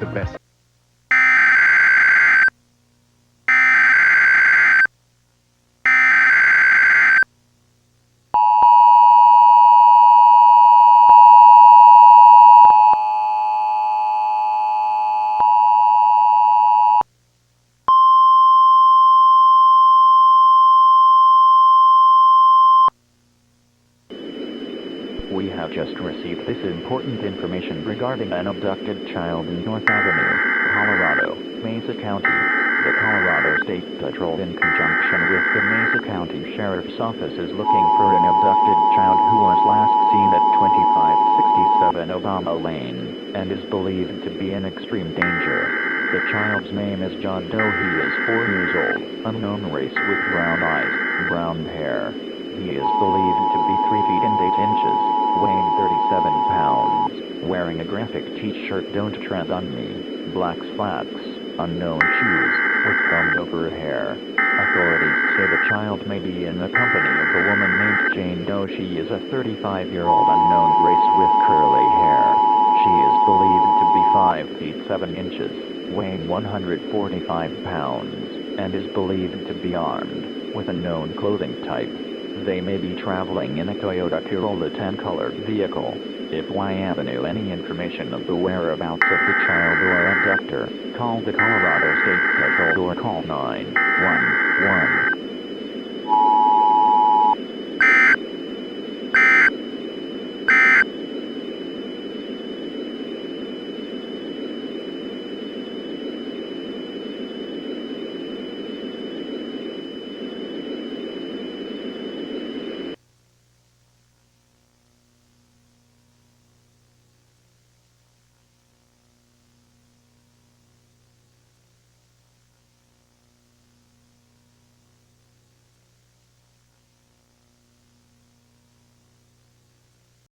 the best. We have just received this important information regarding an abducted child in North Avenue, Colorado, Mesa County. The Colorado State Patrol, in conjunction with the Mesa County Sheriff's Office, is looking for an abducted child who was last seen at 2567 Obama Lane, and is believed to be in extreme danger. The child's name is John Doe. He is 4 years old, unknown race, with brown eyes, brown hair. He is believed to be 3 feet and 8 inches, weighing 37 pounds, wearing a graphic t-shirt, "Don't Tread on Me," black slacks, unknown shoes, with combed-over hair. Authorities say the child may be in the company of a woman named Jane Doe. She is a 35-year-old unknown race with curly hair. She is believed to be 5 feet 7 inches, weighing 145 pounds, and is believed to be armed with a known clothing type. They may be traveling in a Toyota Corolla tan-colored vehicle. If Y Avenue any information of the whereabouts of the child or abductor, call the Colorado State Patrol or call 911.